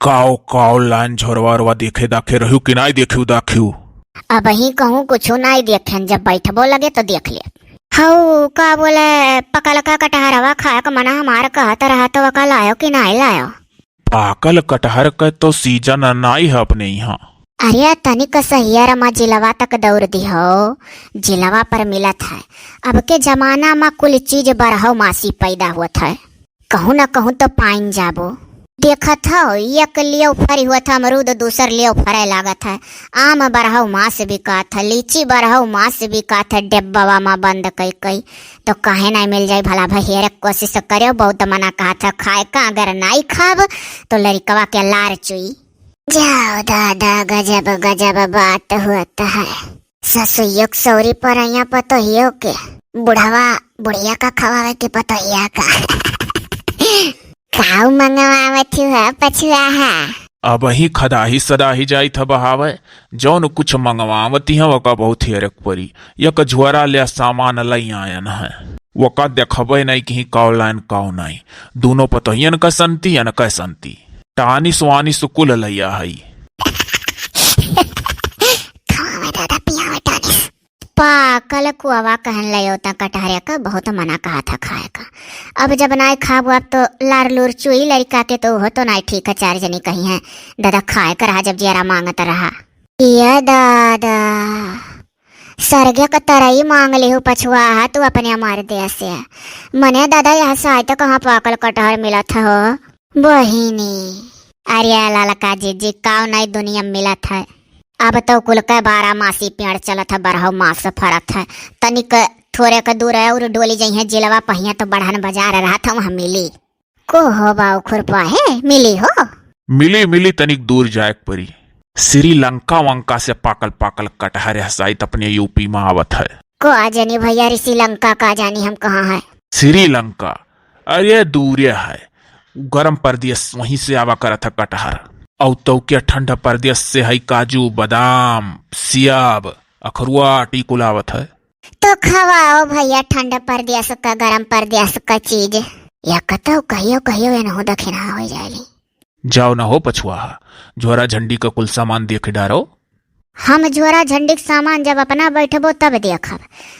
काओ काओ line झोरवा देखे दाखे रहू कि नहीं देखू दाखू। अब ही कहूँ कुछ नहीं देखे, जब बैठबो लगे तो देख ले। हऊ का बोले पकल का कटहरवा खाए का मना हमारा कहता रहा तो वका लायो कि नहीं लायो। पाकल कटहर का तो सीजन नहीं है अपने यहाँ। अरे तनिक सहिया रमा जिलवा तक दौड़ दी हो, जिलवा पर मिलत है। अब के जमाना में कुल चीज बरहो मासी पैदा हुआ है, कहूँ न कहूँ तो पाइन जाबो। देखत हो एक लियो फरी हुआ था अमरूद, दूसर लियो फरे लागत है। आम बरहो मास बिकात है, लीची बरहो मास बिकात है, डिब्बा में बंद कई कई। तो काहे नहीं मिल जाए भला भैया, कोशिश करो। बहुत मना कहा था खाए का, अगर नहीं खाब तो लड़कवा के लार चुई। जाओ दादा, गजब गजब बात होता है। ससुयुक सौरी पर यहाँ पतोहियो के, बुढ़ावा बुढ़िया का खवावे के पतोहिया का। काऊ मंगवावत हुआ पछुआ है। अब ही खदाही सदाही जाई था बहावे, जौन कुछ मंगवावती है वका बहुत हेरक परी। यक झुआरा ले सामान लई आयन है, वका देखबे नहीं कि काउ लाइन काउ नहीं। दोनों पतोहियन का संती अन कै संती टानी सुवानी सुकुल लैया है। पाकल कुआवा कहन लियो ता कटहरे का बहुत मना कहा था खाए का। अब जब नाई खाबो अब तो लार लूर चुई लड़का के तो हो तो नाई ठीक है। चार जनी कही है दादा खाए का रहा, जब जरा मांगता रहा। ये दादा सरगे का तरई मांग ले हो पछुआ है तू अपने मार दे से। मने दादा यहाँ से आए तो कहाँ पाकल कटहर मिला था हो बहिनी। अरे लालका जी काव नई दुनिया मिला था। अब तो कुल का 12 मासी पेड़ चलत है, बरहो मास फरत है। तनिक थोड़े का दूर है और डोली जइहे जिलवा पहिया तो बढ़न बाजार रहा था वहाँ मिली को हो बाऊ खुरपा है मिली हो। मिली तनिक दूर जाए परी। श्रीलंका वंका से पाकल पाकल कटहर हसाइत अपने यूपी में आवत है। को आ जानी भैया, श्रीलंका का जानी हम कहाँ है। श्रीलंका अरे दूर है, गरम प्रदेश वहीं से आवा करत है कटहर। औ तो क्या ठंडा प्रदेश से है काजू बादाम सियाब अखरुआ टीकुलावत है। तो खवाओ भैया ठंडा प्रदेश का गरम प्रदेश का चीज। या कतो कहियो न दखिना हो जाएली। जाओ ना हो पछुआ, झोरा झंडी का कुल सामान देख डारो। हम झोरा झंडी के सामान जब अपना बैठबो तब देखब,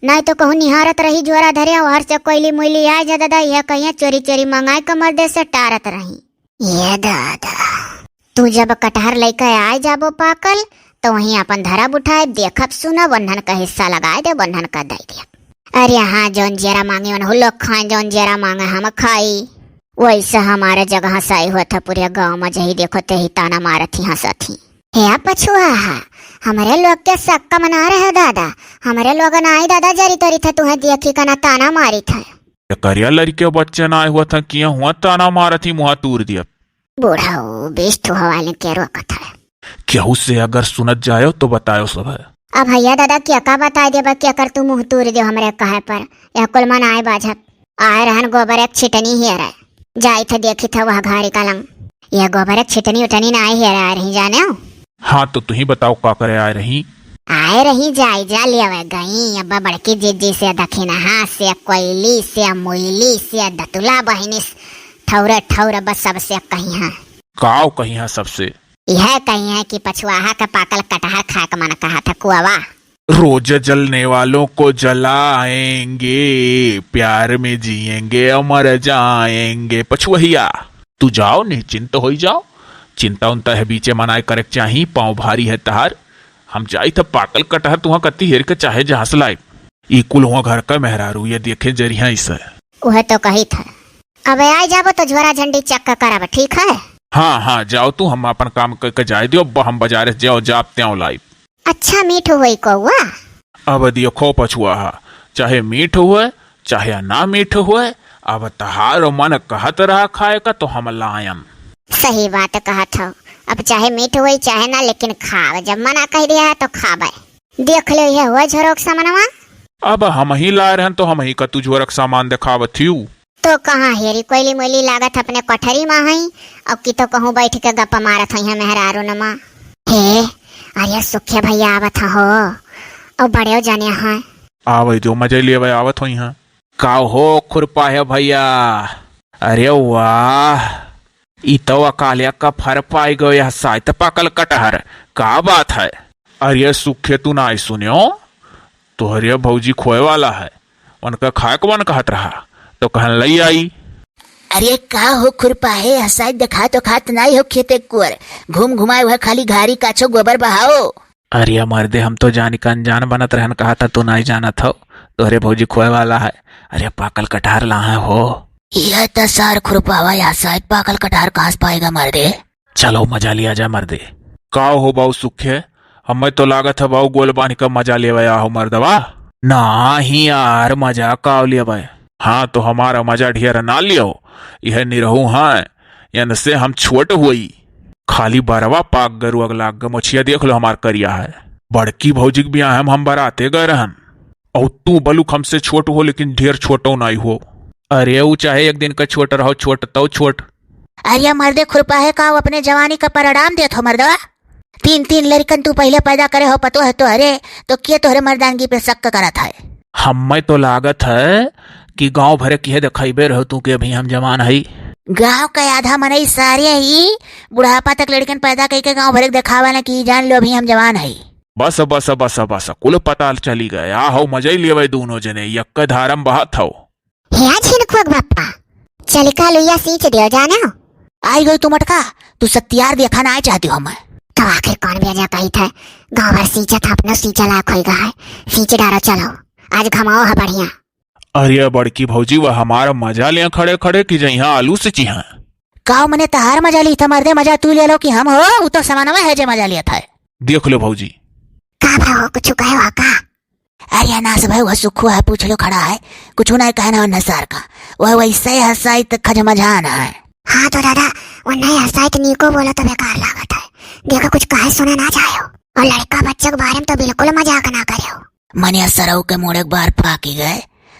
नहीं तो कहूँ निहारत रही झोरा धरे हर से कोयली मुइली आए जा दादा यह कहिया चोरी चोरी मंगाए कमर दे से टारत रही। ये दादा तू जब कटहर लेकर आए जाबो पाकल तो वहीं अपन धरा उठाए देखब सुना, बंधन का हिस्सा लगाए दे, बंधन का दे दे। अरे हाँ जौन जेरा मांगे उन लोग खाए, जौन जेरा मांगे हम खाई। वैसा हमारे जगह सही हुआ था पूरे गाँव में, जही देखो ते ही ताना मारत ही हंसत ही। हे पछुआ हमारे लोग के सक्का मना रहे दादा, हमारे लोग आई दादा जरी तरी था तुम्हें देखी का ना ताना मारी था। करिया लड़के बच्चे ना हुआ था किया हुआ ताना मारत ही मुहा तूर दिया। बूढ़ा बेस्ट हवाले के रोकत है। केहू से अगर सुनत जायो तो बतायो सब है। अब भैया दादा क्या का बता दे क्या कर तू मुंह तूर दे हमरे कहे पर। यह कुल मन आए बाझत आए रहन गोबर एक छिटनी ही रहे जाई था देखी था वह घारी का लंग। यह गोबर एक छिटनी उठनी ना आई है रही जाने हो। हाँ तो तुही बताओ का करे आए रही जाई जा लिया गई। अब बड़की जीजी से दखिना हाथ से कोयली से मोइली से दतुला बहिनी ठौरे ठौरे बस सबसे कही है। काव कही है सबसे यह कही है कि पछुआहा का पाकल कटहर खा का मन कहा था कुआवा। रोज जलने वालों को जलाएंगे, प्यार में जिएंगे अमर जाएंगे। पछुहिया तू जाओ निश्चिंत हो जाओ, चिंता उनता है बीचे मनाए करे चाहिए। पाँव भारी है तहार, हम जाई था पाकल कटहर तुहा कत्ती हेर के चाहे जहां से लाए। ई कुल हुआ घर का मेहरारू ये देखे जरिया इसे वह तो कही था। अब आई जाबो तो झोरा झंडी चक्का करब ठीक है। हाँ जाओ तू, हम अपन काम करके जाए दियो, हम बाजार जाओ जाप त्यों लाई। अच्छा मीठ हुई कौआ। अब देखो पछुआ चाहे मीठ हुए चाहे ना मीठ हुए, अब तहार मन कहत रहा खाए का तो हम लायम। सही बात कहा था। अब चाहे मीठ हुई चाहे ना लेकिन खाव, जब मना कह दिया है तो खावे। देख लो यह हुआ झोरोक सामानवा। अब हम ही ला रहे तो हम ही का तू झोरक सामान दिखावत थी। तो कहाँ हेरी कोयली मोयली लागत अपने कोठरी में हई। अब की तो कहूँ बैठ के गप्पा मारत हई मेहरारू नमा। हे अरे सुखे भैया आवत हो और बड़े जाने हैं आवे जो मजे लिए आवत हो यहाँ। का हो खुरपा है भैया। अरे वाह ई तो अकालिया का फर पाई गयो यह साइत पाकल कटहर का बात है। अरे सुखे तू ना सुनियो तो हरिया भौजी खोए वाला है उनका खाए को मन कहत रहा तो कहन लई आई। अरे का हो खुरपा है हसाई देखा तो खात नहीं हो खेते कुर घूम घुमाए हुआ खाली घारी काछो गोबर बहाओ। अरे मर्दे हम तो जानी का अनजान बनत रहन कहा था तू नहीं जाना था तो हरे भौजी खोए वाला है। अरे पाकल कटहर लाए हो यह तो सार खुरपा हुआ या शायद पाकल कटहर कहाँ से पाएगा मर्दे। चलो मजा लिया जा मर्दे। का हो बाऊ सुखे हमें तो लागत है बाऊ गोल बानी का मजा ले हो मर्दवा। ना ही यार मजा का लिया भाई। हाँ तो हमारा मजा ढेर ना लियो यह निरहू है यन से हम छोट हुई खाली बरवा पाक गरु अगला गमछिया देख लो हमार करिया है। बड़की भौजी के बियाह हम बराते गए रहन और तू बलुक हमसे छोट हो लेकिन ढेर छोटो नहीं हो। अरे वो चाहे एक दिन का छोट रहो छोट तो छोट। अरे मर्दे खुरपा है का अपने जवानी का परिणाम देत हो मर्दवा। तीन तीन लड़कन तू पहले पैदा करे हो पतो है तो अरे तो क्या तोहरे मर्दानगी पे शक करत है। हमें तो लागत है कि गांव भरे की दिखाई रहो तू के अभी हम जवान है। गांव का आधा मनई सारे ही बुढ़ापा तक लड़कन पैदा करके गांव भरे दिखावा न की जान लो अभी हम जवान है। बस बस बस बस कुल पता चली गया हो मजा ही लेवे दोनों जने यक्क धारम बहात हो। हे छिनकुक बाप्पा चलिका लुइया सींच दियो जानो। आई गई तू मटका तू सत्यार देखा ना चाहती हो मैं तो आखिर कौन भेजा कही था गाँव भर सींचा था अपना सींचा लायक होगा है सींच डारो चलो आज घमाओ है बढ़िया। अरे बड़की भौजी वह हमारा मजा ले खड़े खड़े कि जहाँ आलू से चिहा काव मने तहार मजा ली था मर्दे मजा तू ले लो कि हम हो वो तो समानवा है जे मजा लिया था। देख लो भौजी का भाव कुछ कहे हो का। अरे नास भाई वह सुखु है पूछ लो खड़ा है कुछ नहीं कहना नसार का वह वैसे हसाई तक खज मजान है। हाँ तो दादा वो नहीं हसाई तो नीको बोला तो बेकार लागत है देखो कुछ कहे सुने ना जाए और लड़का बच्चे के बारे में तो बिल्कुल मजाक ना करे। मनिया सरऊ के मोड़ एक बार फाकी गए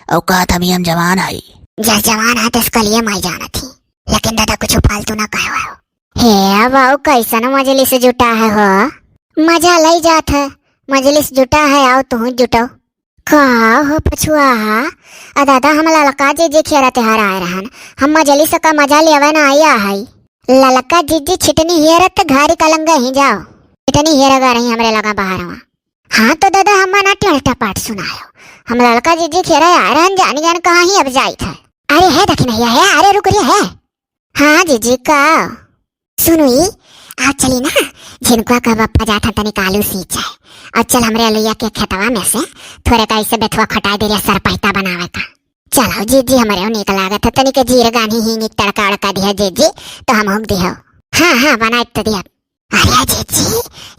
और कहा था हम जवान आई जब जवान है तो इसका लिए मैं जाना थी लेकिन दादा कुछ फालतू ना कहे हो। हे बाऊ कैसा ना मजलिस जुटा है हो मजा लई जात है मजलिस जुटा है आओ तू जुटो का हो पछुआ आ दादा हम ललका जी खेरा त्योहार आए रहन हम मजलिस का मजा लेवे ना आया है। ललका जी छिटनी हेरत घारी कलंगा ही जाओ छिटनी हेरा गा रही हमरे लगा बाहर वहाँ। हाँ तो दादा हम ना टेल्टा पाठ सुनायो हम लड़का जी खेरा आ रहन जानी जान कहाँ ही अब जाई था। अरे है दखी नहीं है अरे रुक रही है। हाँ जीजी का सुनुई आज चली ना झिनकुआ का बप्पा जाता तनी कालू सींच है और चल हमरे अलुया के खेतवा में से थोड़े का इसे बेथुआ खटाई दे सर पैता बनावे का। चलो जीजी हमारे निक लागत है तनी के जीर गानी ही तड़का अड़का दिया जीजी तो हम हुक दियो। हाँ हाँ बना तो दिया। अरे जीजी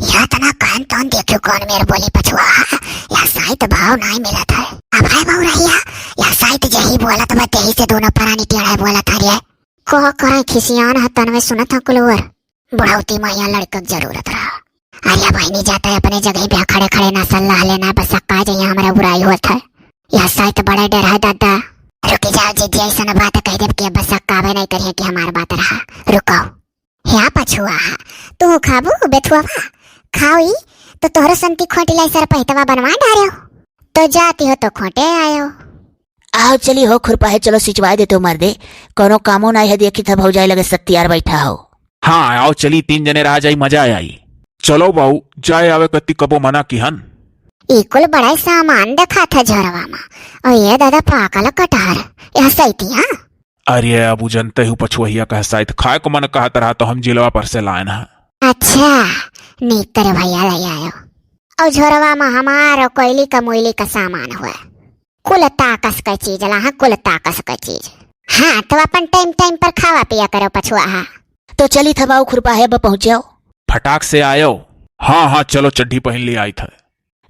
यह तना कान तोन देखो कौन मेरे बोली पछुआ या साइट भाव नहीं मिला था अब है भाव रहिया या साइट जही बोला तो बते ही से दोनों परानी टेढ़ा बोला था रे को करे खिसियान हतन में सुना था कुलवर बुढ़ावती माया लड़का जरूरत रहा। अरे भाई नहीं जाता है अपने जगह पे खड़े खड़े ना सलाह लेना बस का जो यहाँ हमारा बुराई हुआ था यह साइट बड़ा डर है दादा। रुकी जाओ जीजी ऐसा न बात कह दे कि बस कावे नहीं करिए कि हमारा बात रहा रुको। ह्या पछुआ तू खाबू बेथुआ खाओई तो तोहर संती खोटी लाई सर पहितवा बनवा डारियो तो जाती हो तो खोटे आयो। आओ चली हो खुरपा है चलो सिचवा दे तो मर दे कोनो कामो नहीं है देखी था भौजाई लगे सत्यार बैठा हो। हाँ आओ चली तीन जने रह जाई मजा आई। चलो बाऊ जाए आवे कति कबो मना की हन इकुल बड़ा सामान देखा था झरवा में और ये दादा पाकल कटहर यह सही हाँ। अरे अब जनते हूँ पछुआ कह शायद खाए को मन कहता रहा तो हम जिलवा पर से लाए ना। अच्छा नीक करे भैया ले आयो और झोरवा में हमारो कोयली का मोयली का सामान हुआ कुल ताकस का चीज ला कुल ताकस का चीज। हाँ तो अपन टाइम टाइम पर खावा पिया करो पछुआ। तो चली था बाऊ खुरपा है पहुंचे फटाक से आयो। हाँ हाँ चलो चड्ढी पहन ले आई था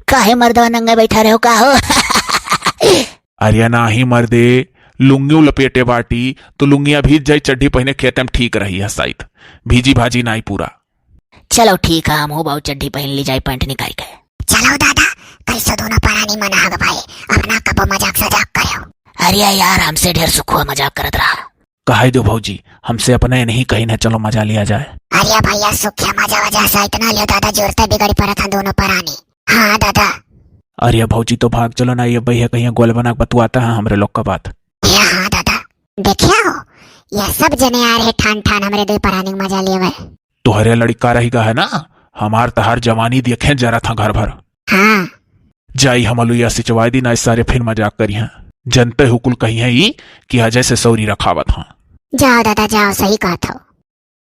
काहे मर्दवा नंगे बैठा रहे हो का हो। अरे ना ही मर्दे लुंगियों लपेटे बाटी तो लुंगिया भीज जाई चड्ढी पहने खेते में ठीक रही है शायद भीजी भाजी नहीं पूरा। चलो ठीक है हम हो बाऊ चड्ढी पहन ली जाए पैंट निकाल के। चलो दादा कैसे दोनों परानी मना भाई अपना कब मजाक सजाक करो। अरे यार हमसे ढेर सुख हुआ मजाक करत रहा। कहे दो भौजी हमसे अपने नहीं कहीं ना चलो मजा लिया जाए। अरे भैया सुखिया मजा वजह से इतना लियो दादा जोरते बिगड़ी पड़ा था दोनों परानी। हाँ दादा। अरे भौजी तो भाग चलो ना ये भैया कहीं गोल बना बतुआता है हमरे लोग का बात। हाँ दादा देखिया हो यह सब जने आ रहे ठान ठान हमरे दे पराने के मजा लेवे। तुहरे लड़का रहेगा है ना, हमार तहार जवानी देखे जरा था घर भर। हाँ जाई हम अलुया सिचवाई दी ना, इस सारे फिर मजाक करी हैं। जनते हुकुल कही है ई कि अजय से सौरी रखावत हाँ। जाओ दादा जाओ, सही कहत हो।